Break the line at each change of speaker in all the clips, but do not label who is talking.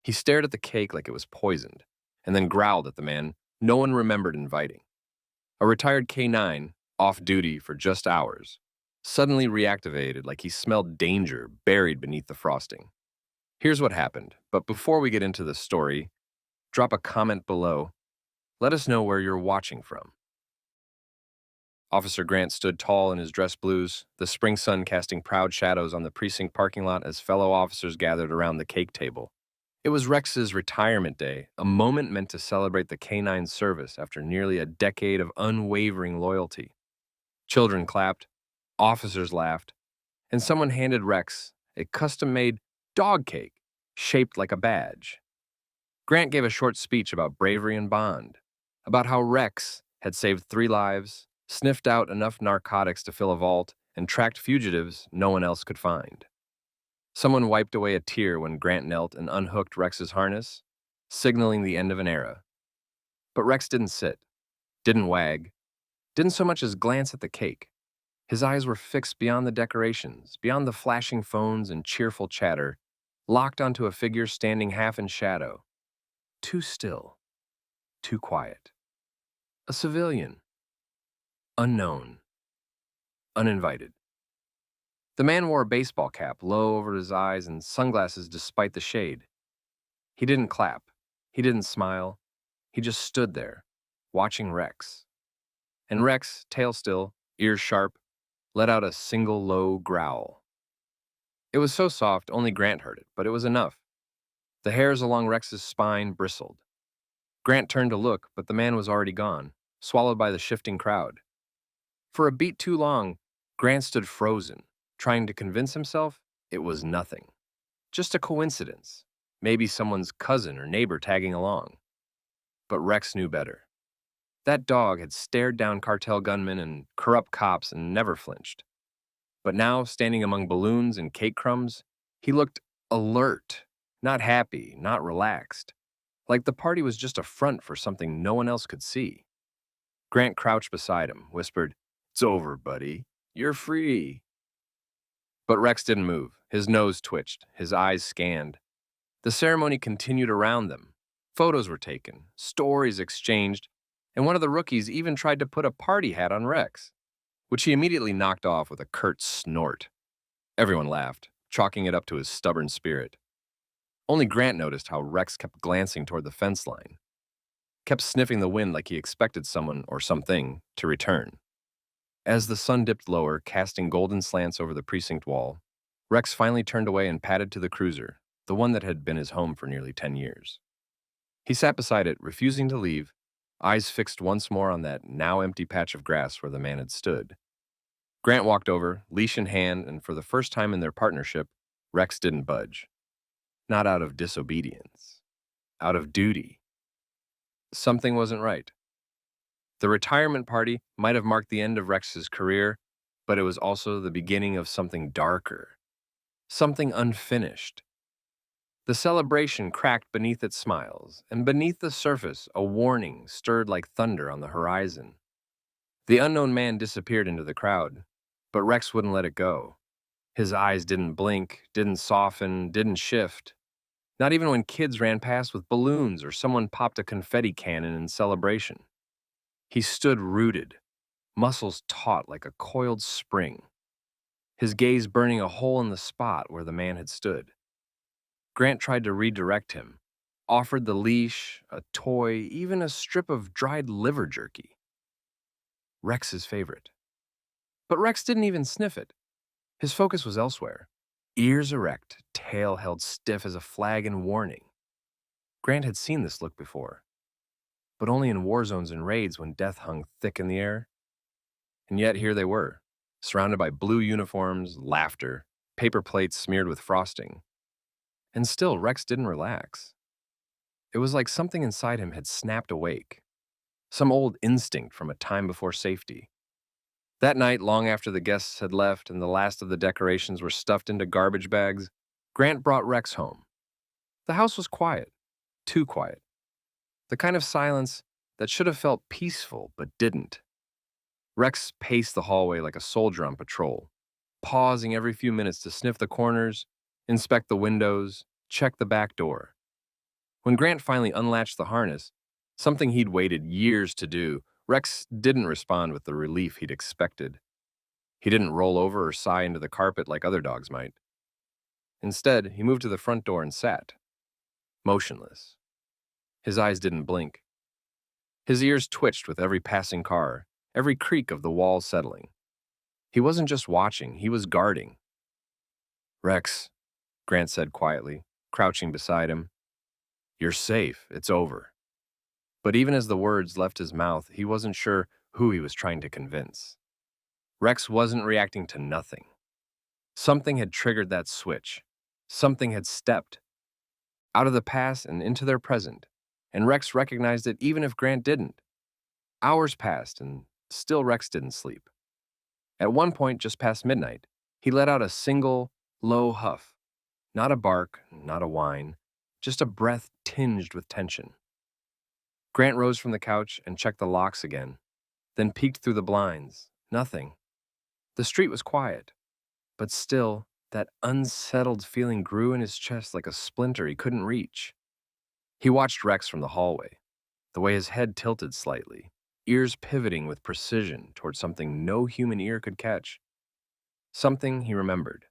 He stared at the cake like it was poisoned, and then growled at the man no one remembered inviting. A retired K9, off duty for just hours, suddenly reactivated like he smelled danger buried beneath the frosting. Here's what happened, but before we get into the story, drop a comment below. Let us know where you're watching from. Officer Grant stood tall in his dress blues, the spring sun casting proud shadows on the precinct parking lot as fellow officers gathered around the cake table. It was Rex's retirement day, a moment meant to celebrate the K9 service after nearly a decade of unwavering loyalty. Children clapped, officers laughed, and someone handed Rex a custom-made dog cake shaped like a badge. Grant gave a short speech about bravery and bond, about how Rex had saved 3 lives, sniffed out enough narcotics to fill a vault, and tracked fugitives no one else could find. Someone wiped away a tear when Grant knelt and unhooked Rex's harness, signaling the end of an era. But Rex didn't sit, didn't wag, didn't so much as glance at the cake. His eyes were fixed beyond the decorations, beyond the flashing phones and cheerful chatter, locked onto a figure standing half in shadow. Too still, too quiet. A civilian. Unknown. Uninvited. The man wore a baseball cap low over his eyes and sunglasses despite the shade. He didn't clap. He didn't smile. He just stood there, watching Rex. And Rex, tail still, ears sharp, let out a single low growl. It was so soft only Grant heard it, but it was enough. The hairs along Rex's spine bristled. Grant turned to look, but the man was already gone, swallowed by the shifting crowd. For a beat too long, Grant stood frozen, trying to convince himself it was nothing. Just a coincidence, maybe someone's cousin or neighbor tagging along. But Rex knew better. That dog had stared down cartel gunmen and corrupt cops and never flinched. But now, standing among balloons and cake crumbs, he looked alert, not happy, not relaxed, like the party was just a front for something no one else could see. Grant crouched beside him, whispered, "It's over, buddy. You're free." But Rex didn't move. His nose twitched, his eyes scanned. The ceremony continued around them. Photos were taken, stories exchanged, and one of the rookies even tried to put a party hat on Rex, which he immediately knocked off with a curt snort. Everyone laughed, chalking it up to his stubborn spirit. Only Grant noticed how Rex kept glancing toward the fence line, kept sniffing the wind like he expected someone or something to return. As the sun dipped lower, casting golden slants over the precinct wall, Rex finally turned away and padded to the cruiser, the one that had been his home for nearly 10 years. He sat beside it, refusing to leave, eyes fixed once more on that now empty patch of grass where the man had stood. Grant walked over, leash in hand, and for the first time in their partnership, Rex didn't budge. Not out of disobedience. Out of duty. Something wasn't right. The retirement party might have marked the end of Rex's career, but it was also the beginning of something darker. Something unfinished. The celebration cracked beneath its smiles, and beneath the surface, a warning stirred like thunder on the horizon. The unknown man disappeared into the crowd, but Rex wouldn't let it go. His eyes didn't blink, didn't soften, didn't shift. Not even when kids ran past with balloons or someone popped a confetti cannon in celebration. He stood rooted, muscles taut like a coiled spring, his gaze burning a hole in the spot where the man had stood. Grant tried to redirect him, offered the leash, a toy, even a strip of dried liver jerky. Rex's favorite. But Rex didn't even sniff it. His focus was elsewhere. Ears erect, tail held stiff as a flag in warning. Grant had seen this look before, but only in war zones and raids when death hung thick in the air. And yet here they were, surrounded by blue uniforms, laughter, paper plates smeared with frosting. And still, Rex didn't relax. It was like something inside him had snapped awake, some old instinct from a time before safety. That night, long after the guests had left and the last of the decorations were stuffed into garbage bags, Grant brought Rex home. The house was quiet, too quiet. The kind of silence that should have felt peaceful but didn't. Rex paced the hallway like a soldier on patrol, pausing every few minutes to sniff the corners, inspect the windows, check the back door. When Grant finally unlatched the harness, something he'd waited years to do, Rex didn't respond with the relief he'd expected. He didn't roll over or sigh into the carpet like other dogs might. Instead, he moved to the front door and sat, motionless. His eyes didn't blink. His ears twitched with every passing car, every creak of the walls settling. He wasn't just watching, he was guarding. "Rex," Grant said quietly, crouching beside him, "you're safe, it's over." But even as the words left his mouth, he wasn't sure who he was trying to convince. Rex wasn't reacting to nothing. Something had triggered that switch. Something had stepped out of the past and into their present, and Rex recognized it even if Grant didn't. Hours passed, and still Rex didn't sleep. At one point, just past midnight, he let out a single, low huff. Not a bark, not a whine, just a breath tinged with tension. Grant rose from the couch and checked the locks again, then peeked through the blinds. Nothing. The street was quiet, but still, that unsettled feeling grew in his chest like a splinter he couldn't reach. He watched Rex from the hallway, the way his head tilted slightly, ears pivoting with precision toward something no human ear could catch. Something he remembered.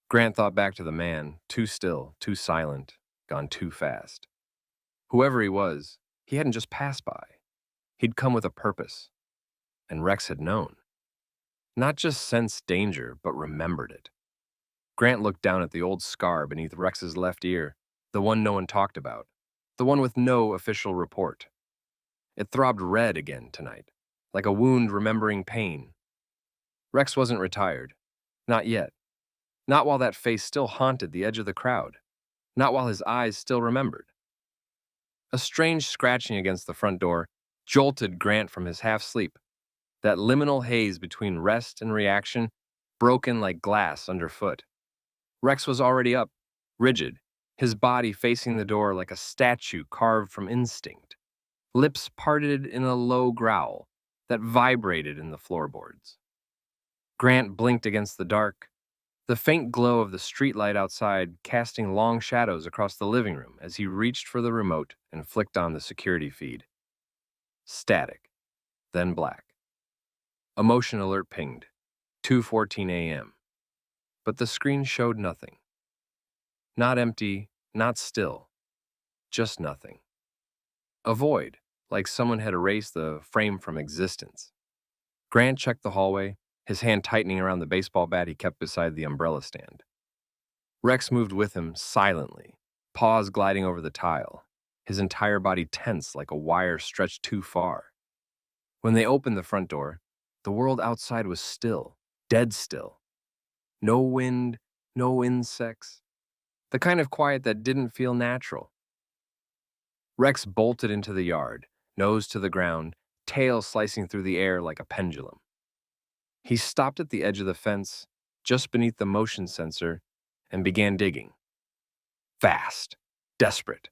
Grant thought back to the man, too still, too silent, gone too fast. Whoever he was, he hadn't just passed by. He'd come with a purpose, and Rex had known. Not just sensed danger, but remembered it. Grant looked down at the old scar beneath Rex's left ear, the one no one talked about, the one with no official report. It throbbed red again tonight, like a wound remembering pain. Rex wasn't retired. Not yet. Not while that face still haunted the edge of the crowd. Not while his eyes still remembered. A strange scratching against the front door jolted Grant from his half-sleep. That liminal haze between rest and reaction, broken like glass underfoot. Rex was already up, rigid, his body facing the door like a statue carved from instinct, lips parted in a low growl that vibrated in the floorboards. Grant blinked against the dark, the faint glow of the streetlight outside casting long shadows across the living room as he reached for the remote and flicked on the security feed. Static, then black. A motion alert pinged, 2:14 a.m. But the screen showed nothing. Not empty, not still, just nothing. A void, like someone had erased the frame from existence. Grant checked the hallway, his hand tightening around the baseball bat he kept beside the umbrella stand. Rex moved with him silently, paws gliding over the tile, his entire body tense like a wire stretched too far. When they opened the front door, the world outside was still, dead still. No wind, no insects. The kind of quiet that didn't feel natural. Rex bolted into the yard, nose to the ground, tail slicing through the air like a pendulum. He stopped at the edge of the fence, just beneath the motion sensor, and began digging. Fast, desperate.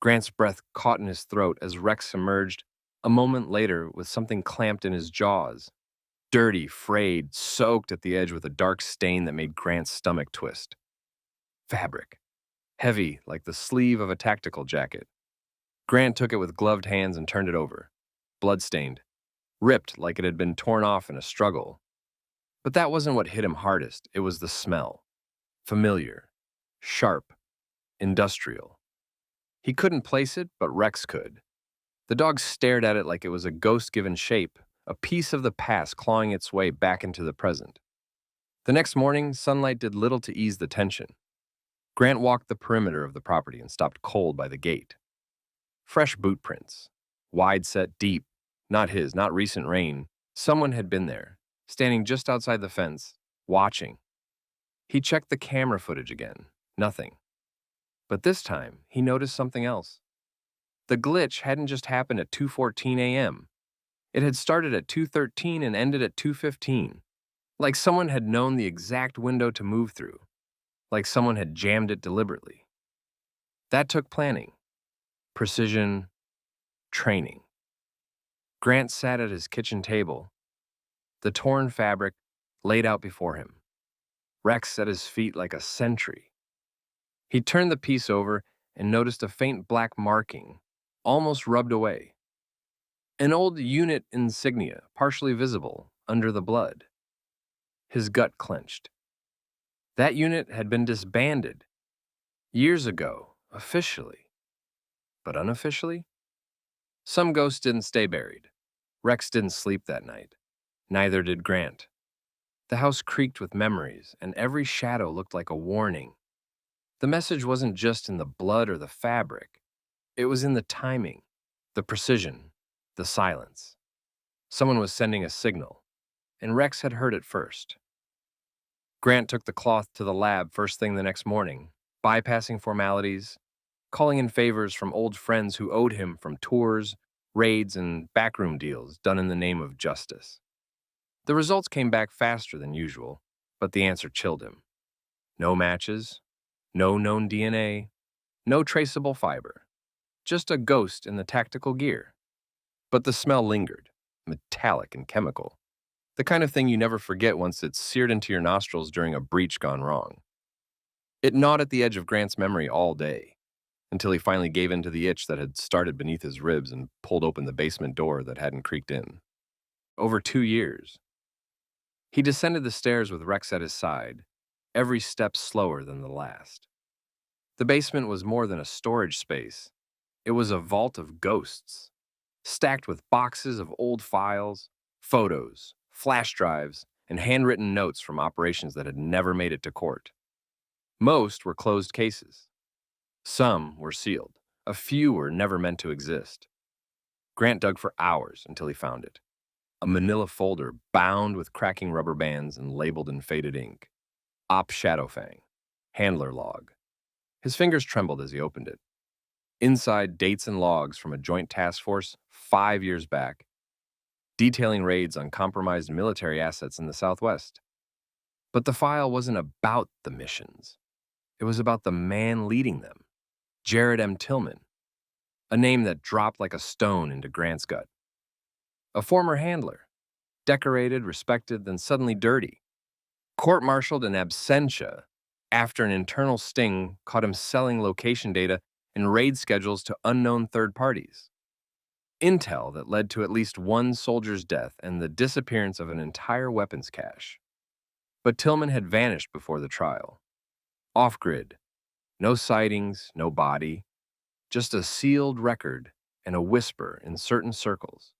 Grant's breath caught in his throat as Rex emerged a moment later with something clamped in his jaws. Dirty, frayed, soaked at the edge with a dark stain that made Grant's stomach twist. Fabric. Heavy like the sleeve of a tactical jacket. Grant took it with gloved hands and turned it over. Bloodstained. Ripped like it had been torn off in a struggle. But that wasn't what hit him hardest. It was the smell. Familiar. Sharp. Industrial. He couldn't place it, but Rex could. The dog stared at it like it was a ghost given shape, a piece of the past clawing its way back into the present. The next morning, sunlight did little to ease the tension. Grant walked the perimeter of the property and stopped cold by the gate. Fresh boot prints. Wide set, deep. Not his, not recent rain. Someone had been there, standing just outside the fence, watching. He checked the camera footage again. Nothing. But this time, he noticed something else. The glitch hadn't just happened at 2:14 a.m. It had started at 2:13 and ended at 2:15. Like someone had known the exact window to move through. Like someone had jammed it deliberately. That took planning, precision, training. Grant sat at his kitchen table, the torn fabric laid out before him. Rex at his feet like a sentry. He turned the piece over and noticed a faint black marking, almost rubbed away. An old unit insignia, partially visible under the blood. His gut clenched. That unit had been disbanded years ago, officially, but unofficially? Some ghosts didn't stay buried. Rex didn't sleep that night. Neither did Grant. The house creaked with memories, and every shadow looked like a warning. The message wasn't just in the blood or the fabric. It was in the timing, the precision, the silence. Someone was sending a signal, and Rex had heard it first. Grant took the cloth to the lab first thing the next morning, bypassing formalities, calling in favors from old friends who owed him from tours, raids, and backroom deals done in the name of justice. The results came back faster than usual, but the answer chilled him. No matches, no known DNA, no traceable fiber, just a ghost in the tactical gear. But the smell lingered, metallic and chemical, the kind of thing you never forget once it's seared into your nostrils during a breach gone wrong. It gnawed at the edge of Grant's memory all day, until he finally gave in to the itch that had started beneath his ribs and pulled open the basement door that hadn't creaked in. Over 2 years. He descended the stairs with Rex at his side, every step slower than the last. The basement was more than a storage space. It was a vault of ghosts, stacked with boxes of old files, photos, flash drives, and handwritten notes from operations that had never made it to court. Most were closed cases. Some were sealed. A few were never meant to exist. Grant dug for hours until he found it. A manila folder bound with cracking rubber bands and labeled in faded ink. Op Shadowfang. Handler log. His fingers trembled as he opened it. Inside, dates and logs from a joint task force 5 years back, detailing raids on compromised military assets in the Southwest. But the file wasn't about the missions. It was about the man leading them, Jared M. Tillman, a name that dropped like a stone into Grant's gut. A former handler, decorated, respected, then suddenly dirty. Court-martialed in absentia after an internal sting caught him selling location data and raid schedules to unknown third parties. Intel that led to at least one soldier's death and the disappearance of an entire weapons cache. But Tillman had vanished before the trial. Off-grid. No sightings, no body. Just a sealed record and a whisper in certain circles.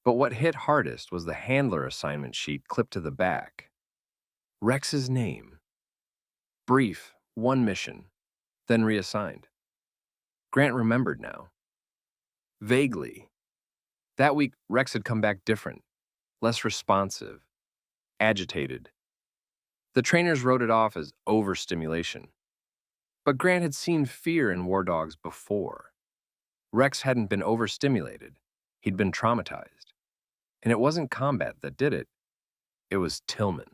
But what hit hardest was the handler assignment sheet clipped to the back. Rex's name. Brief, one mission, then reassigned. Grant remembered now. Vaguely. That week, Rex had come back different, less responsive, agitated. The trainers wrote it off as overstimulation. But Grant had seen fear in war dogs before. Rex hadn't been overstimulated. He'd been traumatized. And it wasn't combat that did it. It was Tillman.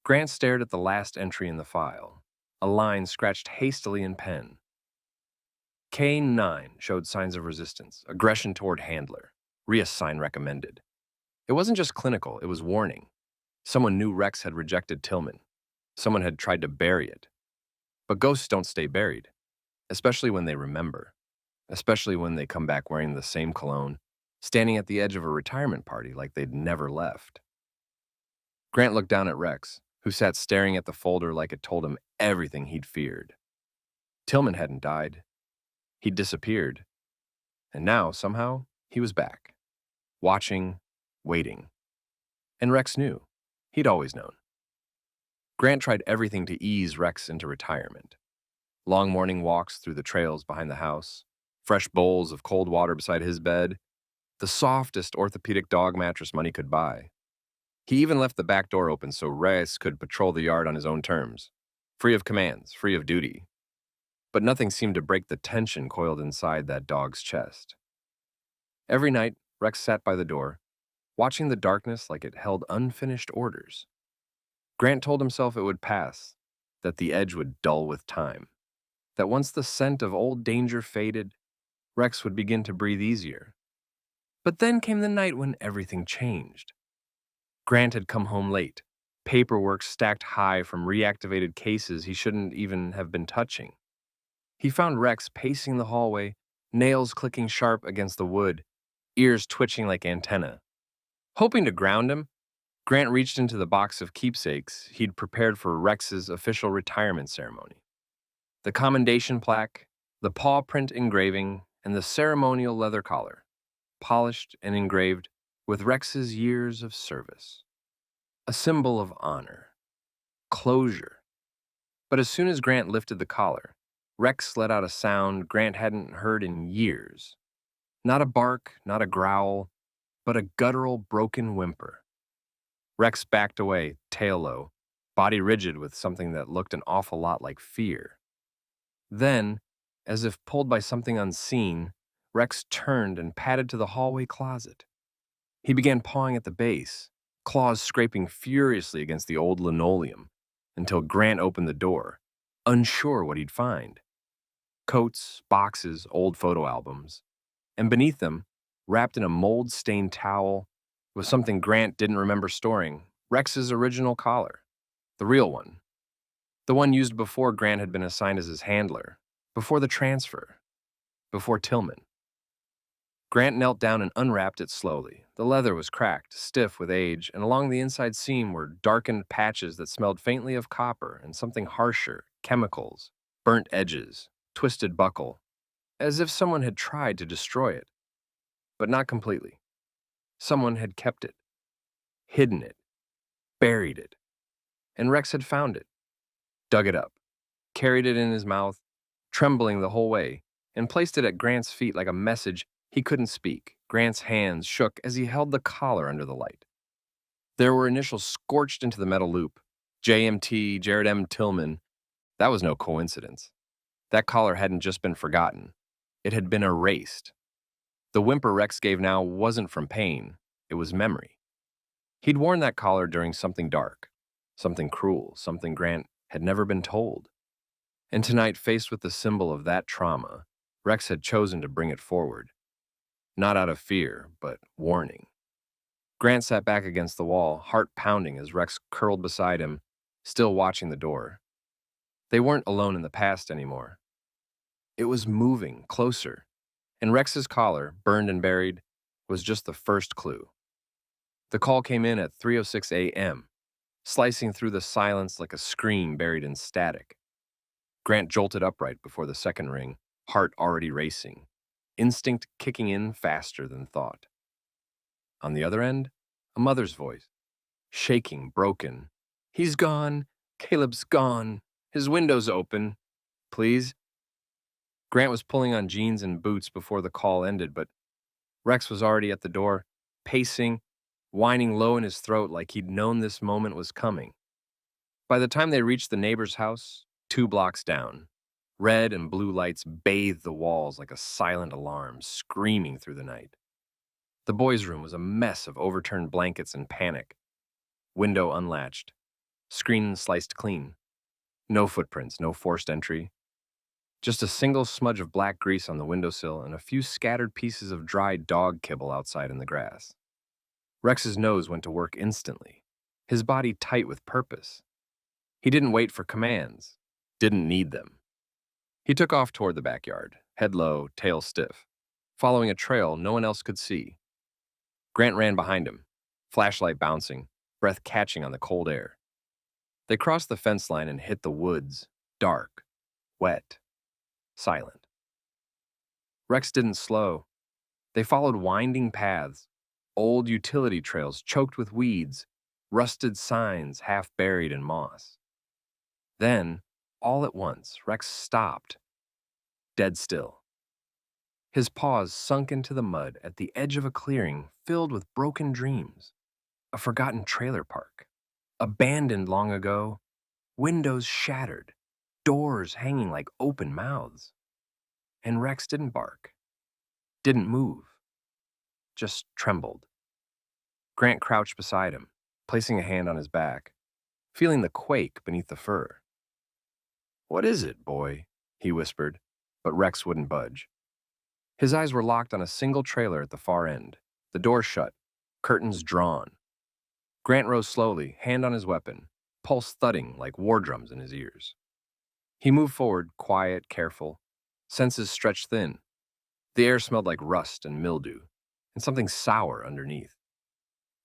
Grant stared at the last entry in the file, a line scratched hastily in pen. K9 showed signs of resistance, aggression toward handler. Reassign recommended. It wasn't just clinical, it was warning. Someone knew Rex had rejected Tillman. Someone had tried to bury it. But ghosts don't stay buried, especially when they remember, especially when they come back wearing the same cologne, standing at the edge of a retirement party like they'd never left. Grant looked down at Rex, who sat staring at the folder like it told him everything he'd feared. Tillman hadn't died. He'd disappeared. And now, somehow, he was back. Watching, waiting. And Rex knew. He'd always known. Grant tried everything to ease Rex into retirement. Long morning walks through the trails behind the house, fresh bowls of cold water beside his bed, the softest orthopedic dog mattress money could buy. He even left the back door open so Rex could patrol the yard on his own terms, free of commands, free of duty. But nothing seemed to break the tension coiled inside that dog's chest. Every night, Rex sat by the door, watching the darkness like it held unfinished orders. Grant told himself it would pass, that the edge would dull with time, that once the scent of old danger faded, Rex would begin to breathe easier. But then came the night when everything changed. Grant had come home late, paperwork stacked high from reactivated cases he shouldn't even have been touching. He found Rex pacing the hallway, nails clicking sharp against the wood, ears twitching like antennae. Hoping to ground him, Grant reached into the box of keepsakes he'd prepared for Rex's official retirement ceremony. The commendation plaque, the paw print engraving, and the ceremonial leather collar, polished and engraved with Rex's years of service. A symbol of honor, closure. But as soon as Grant lifted the collar, Rex let out a sound Grant hadn't heard in years. Not a bark, not a growl, but a guttural, broken whimper. Rex backed away, tail low, body rigid with something that looked an awful lot like fear. Then, as if pulled by something unseen, Rex turned and padded to the hallway closet. He began pawing at the base, claws scraping furiously against the old linoleum, until Grant opened the door, unsure what he'd find. Coats, boxes, old photo albums, and beneath them, wrapped in a mold-stained towel, was something Grant didn't remember storing, Rex's original collar. The real one. The one used before Grant had been assigned as his handler, before the transfer, before Tillman. Grant knelt down and unwrapped it slowly. The leather was cracked, stiff with age, and along the inside seam were darkened patches that smelled faintly of copper and something harsher, chemicals, burnt edges, twisted buckle, as if someone had tried to destroy it. But not completely. Someone had kept it, hidden it, buried it, and Rex had found it, dug it up, carried it in his mouth, trembling the whole way, and placed it at Grant's feet like a message he couldn't speak. Grant's hands shook as he held the collar under the light. There were initials scorched into the metal loop. JMT, Jared M. Tillman. That was no coincidence. That collar hadn't just been forgotten. It had been erased. The whimper Rex gave now wasn't from pain. It was memory. He'd worn that collar during something dark, something cruel, something Grant had never been told. And tonight, faced with the symbol of that trauma, Rex had chosen to bring it forward. Not out of fear, but warning. Grant sat back against the wall, heart pounding as Rex curled beside him, still watching the door. They weren't alone in the past anymore. It was moving closer, and Rex's collar, burned and buried, was just the first clue. The call came in at 3:06 a.m., slicing through the silence like a scream buried in static. Grant jolted upright before the second ring, heart already racing, instinct kicking in faster than thought. On the other end, a mother's voice, shaking, broken. "He's gone. Caleb's gone. His window's open. Please?" Grant was pulling on jeans and boots before the call ended, but Rex was already at the door, pacing, whining low in his throat like he'd known this moment was coming. By the time they reached the neighbor's house, 2 blocks down, red and blue lights bathed the walls like a silent alarm, screaming through the night. The boys' room was a mess of overturned blankets and panic. Window unlatched. Screen sliced clean. No footprints, no forced entry. Just a single smudge of black grease on the windowsill and a few scattered pieces of dried dog kibble outside in the grass. Rex's nose went to work instantly, his body tight with purpose. He didn't wait for commands, didn't need them. He took off toward the backyard, head low, tail stiff, following a trail no one else could see. Grant ran behind him, flashlight bouncing, breath catching on the cold air. They crossed the fence line and hit the woods, dark, wet, silent. Rex didn't slow. They followed winding paths, old utility trails choked with weeds, rusted signs half buried in moss. Then, all at once, Rex stopped, dead still. His paws sunk into the mud at the edge of a clearing filled with broken dreams. A forgotten trailer park, abandoned long ago, windows shattered, doors hanging like open mouths. And Rex didn't bark, didn't move, just trembled. Grant crouched beside him, placing a hand on his back, feeling the quake beneath the fur. "What is it, boy?" he whispered, but Rex wouldn't budge. His eyes were locked on a single trailer at the far end, the door shut, curtains drawn. Grant rose slowly, hand on his weapon, pulse thudding like war drums in his ears. He moved forward, quiet, careful, Senses stretched thin. The air smelled like rust and mildew, and something sour underneath.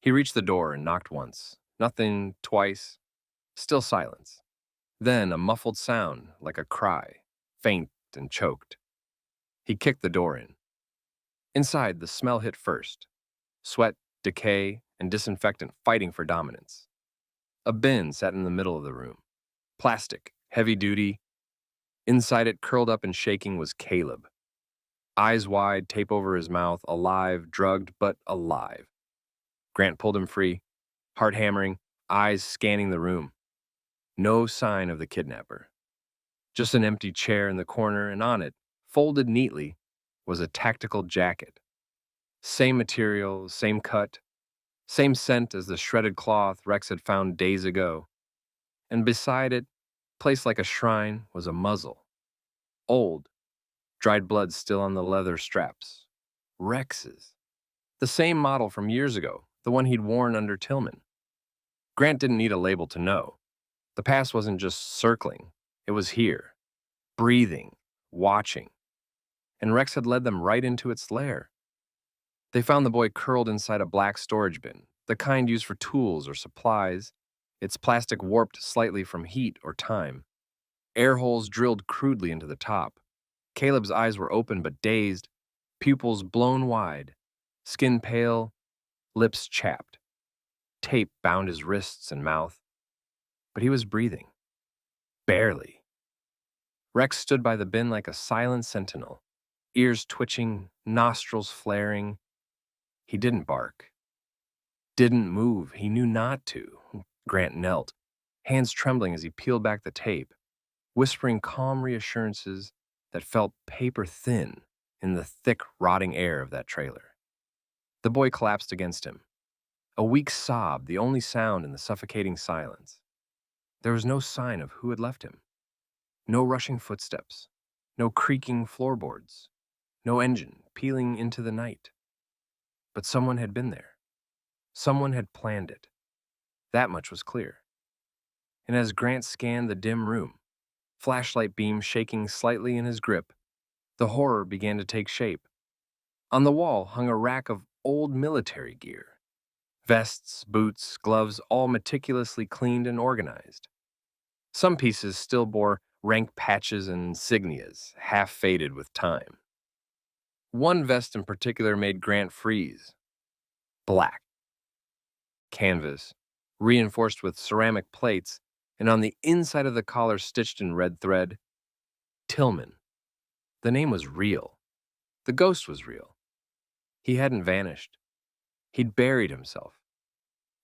He reached the door and knocked once. Nothing, twice. Still silence. Then a muffled sound, like a cry, faint and choked. He kicked the door in. Inside, the smell hit first. Sweat, decay, and disinfectant fighting for dominance. A bin sat in the middle of the room. Plastic, heavy duty. Inside it, curled up and shaking, was Caleb. Eyes wide, tape over his mouth, alive, drugged, but alive. Grant pulled him free, heart hammering, eyes scanning the room. No sign of the kidnapper. Just an empty chair in the corner, and on it, folded neatly, was a tactical jacket. Same material, same cut, same scent as the shredded cloth Rex had found days ago. And beside it, placed like a shrine, was a muzzle. Old, dried blood still on the leather straps. Rex's. The same model from years ago, the one he'd worn under Tillman. Grant didn't need a label to know. The past wasn't just circling, it was here, breathing, watching. And Rex had led them right into its lair. They found the boy curled inside a black storage bin, the kind used for tools or supplies, its plastic warped slightly from heat or time. Air holes drilled crudely into the top. Caleb's eyes were open but dazed, pupils blown wide, skin pale, lips chapped. Tape bound his wrists and mouth, but he was breathing. Barely. Rex stood by the bin like a silent sentinel, ears twitching, nostrils flaring. He didn't bark. Didn't move. He knew not to. Grant knelt, hands trembling as he peeled back the tape, whispering calm reassurances that felt paper thin in the thick, rotting air of that trailer. The boy collapsed against him. A weak sob, the only sound in the suffocating silence. There was no sign of who had left him. No rushing footsteps. No creaking floorboards. No engine peeling into the night. But someone had been there. Someone had planned it. That much was clear. And as Grant scanned the dim room, flashlight beam shaking slightly in his grip, the horror began to take shape. On the wall hung a rack of old military gear. Vests, boots, gloves, all meticulously cleaned and organized. Some pieces still bore rank patches and insignias, half faded with time. One vest in particular made Grant freeze. Black. Canvas, reinforced with ceramic plates, and on the inside of the collar stitched in red thread, Tillman. The name was real. The ghost was real. He hadn't vanished. He'd buried himself.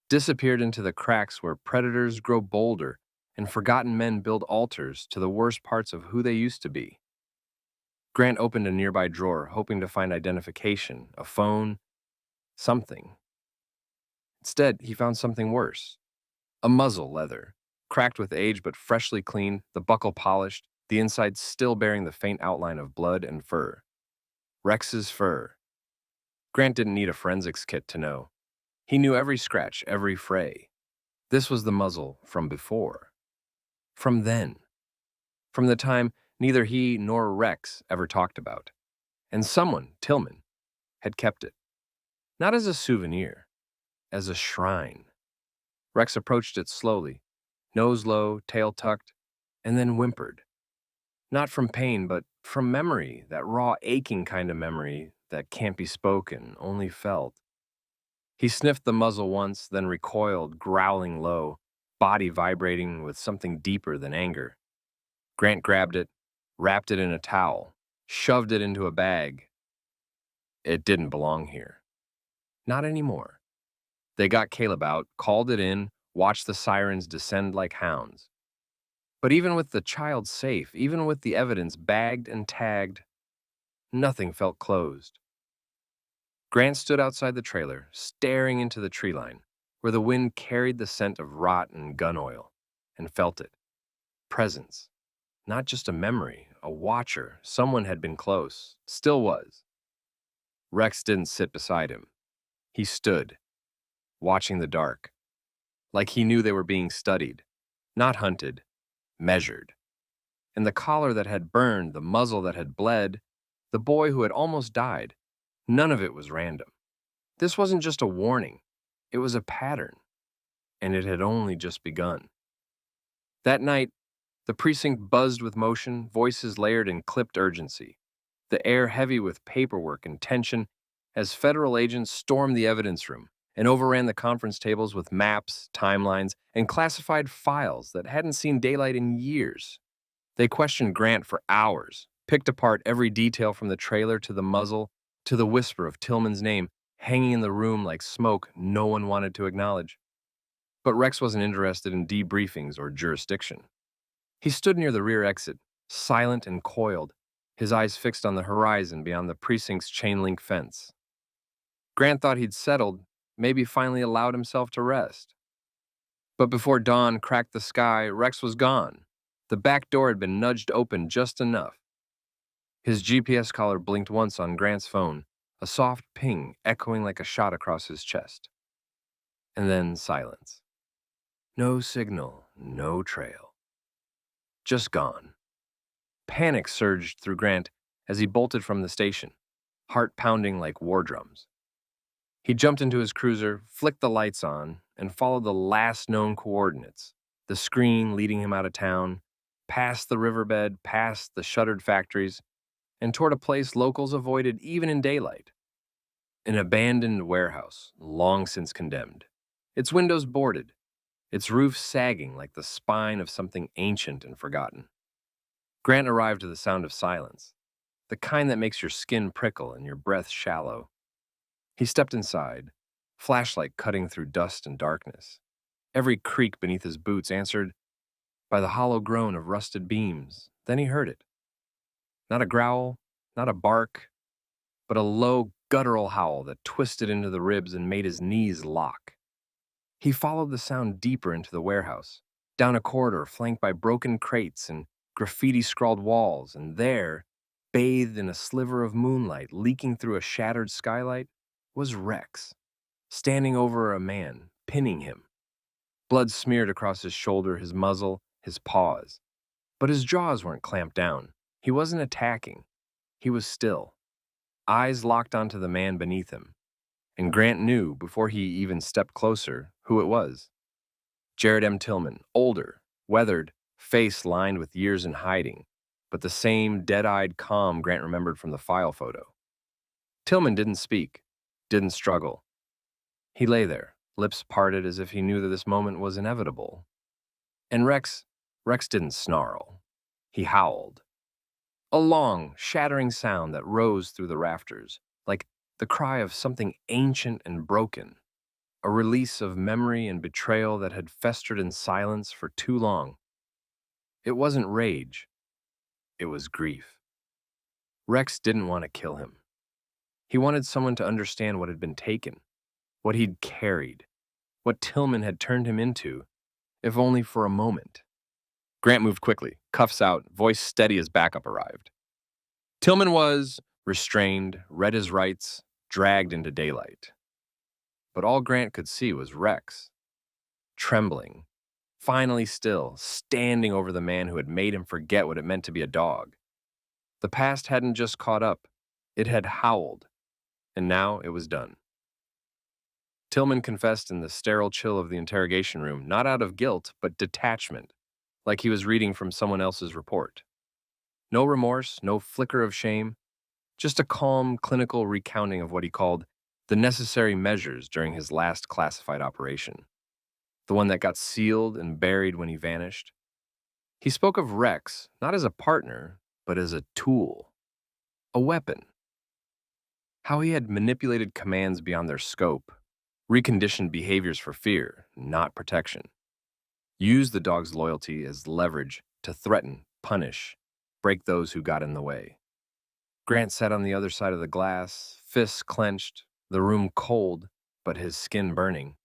Disappeared into the cracks where predators grow bolder and forgotten men build altars to the worst parts of who they used to be. Grant opened a nearby drawer, hoping to find identification, a phone, something. Instead, he found something worse. A muzzle leather, cracked with age but freshly cleaned, the buckle polished, the inside still bearing the faint outline of blood and fur. Rex's fur. Grant didn't need a forensics kit to know. He knew every scratch, every fray. This was the muzzle from before. From then. From the time neither he nor Rex ever talked about. And someone, Tillman, had kept it. Not as a souvenir, as a shrine. Rex approached it slowly, nose low, tail tucked, and then whimpered. Not from pain, but from memory, that raw, aching kind of memory that can't be spoken, only felt. He sniffed the muzzle once, then recoiled, growling low, body vibrating with something deeper than anger. Grant grabbed it, wrapped it in a towel, shoved it into a bag. It didn't belong here. Not anymore. They got Caleb out, called it in, watched the sirens descend like hounds. But even with the child safe, even with the evidence bagged and tagged, nothing felt closed. Grant stood outside the trailer, staring into the tree line, where the wind carried the scent of rot and gun oil, and felt it. Presence. Not just a memory, a watcher. Someone had been close, still was. Rex didn't sit beside him. He stood, watching the dark, like he knew they were being studied, not hunted, measured. And the collar that had burned, the muzzle that had bled, the boy who had almost died, none of it was random. This wasn't just a warning, it was a pattern, and it had only just begun. That night, the precinct buzzed with motion, voices layered in clipped urgency, the air heavy with paperwork and tension as federal agents stormed the evidence room and overran the conference tables with maps, timelines, and classified files that hadn't seen daylight in years. They questioned Grant for hours, picked apart every detail from the trailer to the muzzle to the whisper of Tillman's name hanging in the room like smoke no one wanted to acknowledge. But Rex wasn't interested in debriefings or jurisdiction. He stood near the rear exit, silent and coiled, his eyes fixed on the horizon beyond the precinct's chain-link fence. Grant thought he'd settled, maybe finally allowed himself to rest. But before dawn cracked the sky, Rex was gone. The back door had been nudged open just enough. His GPS collar blinked once on Grant's phone, a soft ping echoing like a shot across his chest. And then silence. No signal, no trail. Just gone. Panic surged through Grant as he bolted from the station, heart pounding like war drums. He jumped into his cruiser, flicked the lights on, and followed the last known coordinates, the screen leading him out of town, past the riverbed, past the shuttered factories, and toward a place locals avoided even in daylight. An abandoned warehouse, long since condemned. Its windows boarded, its roof sagging like the spine of something ancient and forgotten. Grant arrived to the sound of silence, the kind that makes your skin prickle and your breath shallow. He stepped inside, flashlight cutting through dust and darkness. Every creak beneath his boots answered by the hollow groan of rusted beams. Then he heard it. Not a growl, not a bark, but a low, guttural howl that twisted into the ribs and made his knees lock. He followed the sound deeper into the warehouse, down a corridor flanked by broken crates and graffiti-scrawled walls, and there, bathed in a sliver of moonlight leaking through a shattered skylight, was Rex, standing over a man, pinning him. Blood smeared across his shoulder, his muzzle, his paws. But his jaws weren't clamped down. He wasn't attacking. He was still, eyes locked onto the man beneath him. And Grant knew, before he even stepped closer, who it was. Jared M. Tillman, older, weathered, face lined with years in hiding, but the same dead-eyed calm Grant remembered from the file photo. Tillman didn't speak, didn't struggle. He lay there, lips parted as if he knew that this moment was inevitable. And Rex didn't snarl. He howled. A long, shattering sound that rose through the rafters, like the cry of something ancient and broken, a release of memory and betrayal that had festered in silence for too long. It wasn't rage. It was grief. Rex didn't want to kill him. He wanted someone to understand what had been taken, what he'd carried, what Tillman had turned him into, if only for a moment. Grant moved quickly, cuffs out, voice steady as backup arrived. Tillman was restrained, read his rights, dragged into daylight. But all Grant could see was Rex, trembling, finally still, standing over the man who had made him forget what it meant to be a dog. The past hadn't just caught up, it had howled, and now it was done. Tillman confessed in the sterile chill of the interrogation room, not out of guilt, but detachment, like he was reading from someone else's report. No remorse, no flicker of shame, just a calm, clinical recounting of what he called the necessary measures during his last classified operation, the one that got sealed and buried when he vanished. He spoke of Rex not as a partner, but as a tool, a weapon. How he had manipulated commands beyond their scope, reconditioned behaviors for fear, not protection. Used the dog's loyalty as leverage to threaten, punish, break those who got in the way. Grant sat on the other side of the glass, fists clenched, the room cold, but his skin burning.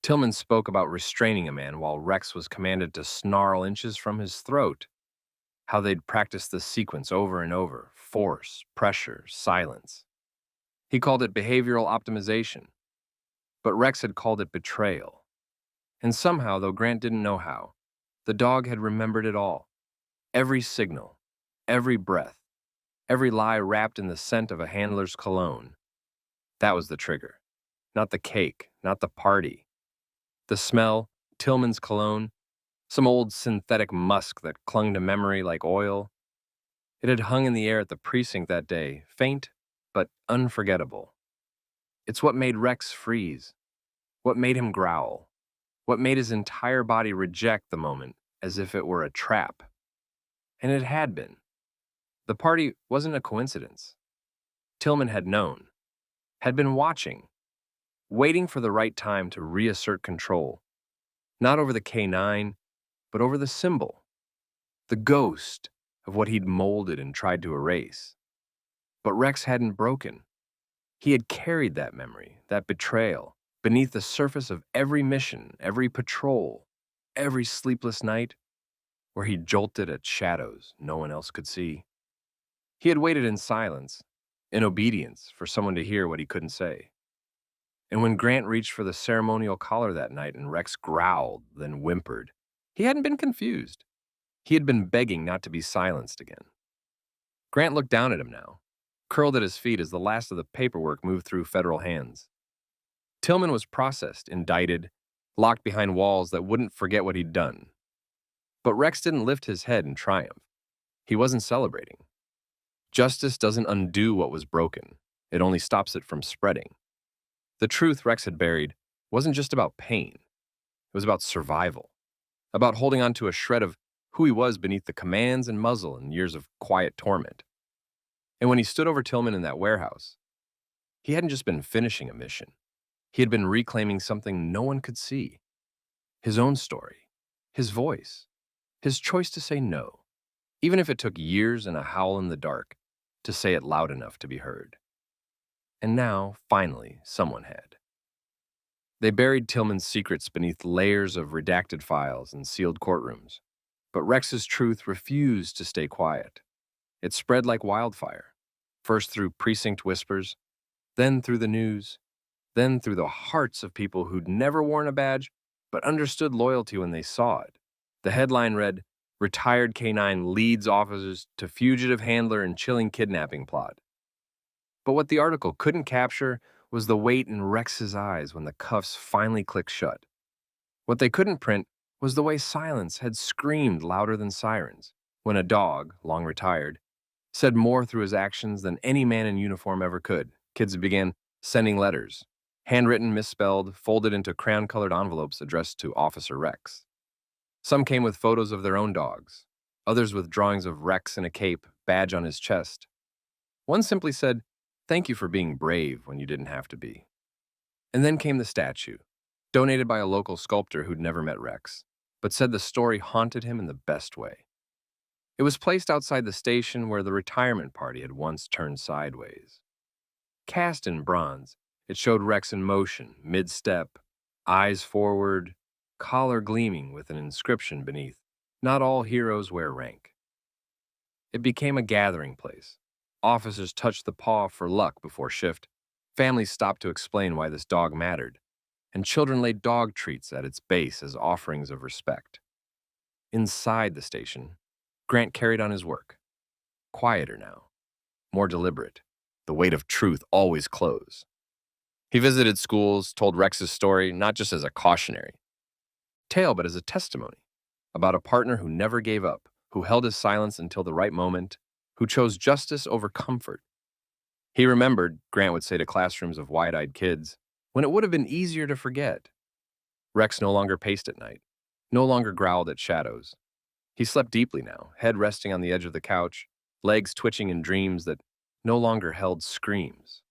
Tillman spoke about restraining a man while Rex was commanded to snarl inches from his throat. How they'd practiced this sequence over and over, force, pressure, silence. He called it behavioral optimization, but Rex had called it betrayal. And somehow, though Grant didn't know how, the dog had remembered it all. Every signal, every breath, every lie wrapped in the scent of a handler's cologne. That was the trigger. Not the cake, not the party. The smell, Tillman's cologne, some old synthetic musk that clung to memory like oil. It had hung in the air at the precinct that day, faint but unforgettable. It's what made Rex freeze, what made him growl, what made his entire body reject the moment as if it were a trap. And it had been. The party wasn't a coincidence. Tillman had known, had been watching, waiting for the right time to reassert control, not over the K9, but over the symbol, the ghost of what he'd molded and tried to erase. But Rex hadn't broken. He had carried that memory, that betrayal, beneath the surface of every mission, every patrol, every sleepless night, where he jolted at shadows no one else could see. He had waited in silence, in obedience, for someone to hear what he couldn't say. And when Grant reached for the ceremonial collar that night and Rex growled, then whimpered, he hadn't been confused. He had been begging not to be silenced again. Grant looked down at him now, curled at his feet as the last of the paperwork moved through federal hands. Tillman was processed, indicted, locked behind walls that wouldn't forget what he'd done. But Rex didn't lift his head in triumph. He wasn't celebrating. Justice doesn't undo what was broken. It only stops it from spreading. The truth Rex had buried wasn't just about pain. It was about survival, about holding on to a shred of who he was beneath the commands and muzzle and years of quiet torment. And when he stood over Tillman in that warehouse, he hadn't just been finishing a mission. He had been reclaiming something no one could see. His own story, his voice, his choice to say no, even if it took years and a howl in the dark to say it loud enough to be heard. And now, finally, someone had. They buried Tillman's secrets beneath layers of redacted files and sealed courtrooms. But Rex's truth refused to stay quiet. It spread like wildfire, first through precinct whispers, then through the news, then through the hearts of people who'd never worn a badge but understood loyalty when they saw it. The headline read, "Retired K9 leads officers to fugitive handler and chilling kidnapping plot." But what the article couldn't capture was the weight in Rex's eyes when the cuffs finally clicked shut. What they couldn't print was the way silence had screamed louder than sirens when a dog, long retired, said more through his actions than any man in uniform ever could. Kids began sending letters, handwritten, misspelled, folded into crayon-colored envelopes addressed to Officer Rex. Some came with photos of their own dogs, others with drawings of Rex in a cape, badge on his chest. One simply said, "Thank you for being brave when you didn't have to be." And then came the statue, donated by a local sculptor who'd never met Rex, but said the story haunted him in the best way. It was placed outside the station where the retirement party had once turned sideways. Cast in bronze, it showed Rex in motion, mid-step, eyes forward, collar gleaming with an inscription beneath, "Not all heroes wear rank." It became a gathering place. Officers touched the paw for luck before shift. Families stopped to explain why this dog mattered, and children laid dog treats at its base as offerings of respect. Inside the station, Grant carried on his work. Quieter now, more deliberate, the weight of truth always close. He visited schools, told Rex's story not just as a cautionary tale, but as a testimony about a partner who never gave up, who held his silence until the right moment, who chose justice over comfort. He remembered, Grant would say to classrooms of wide-eyed kids, when it would have been easier to forget. Rex no longer paced at night, no longer growled at shadows. He slept deeply now, head resting on the edge of the couch, legs twitching in dreams that no longer held screams.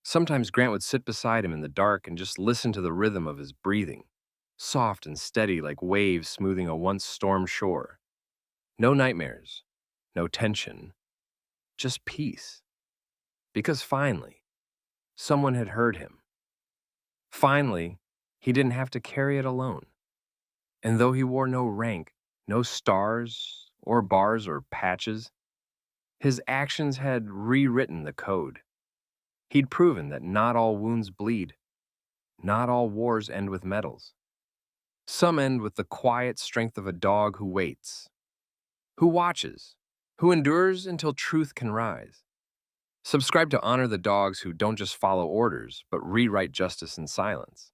Sometimes Grant would sit beside him in the dark and just listen to the rhythm of his breathing, soft and steady like waves smoothing a once stormed shore. No nightmares, no tension, just peace. Because finally, someone had heard him. Finally, he didn't have to carry it alone. And though he wore no rank, no stars or bars or patches, his actions had rewritten the code. He'd proven that not all wounds bleed, not all wars end with medals. Some end with the quiet strength of a dog who waits. Who watches? Who endures until truth can rise? Subscribe to honor the dogs who don't just follow orders, but rewrite justice in silence.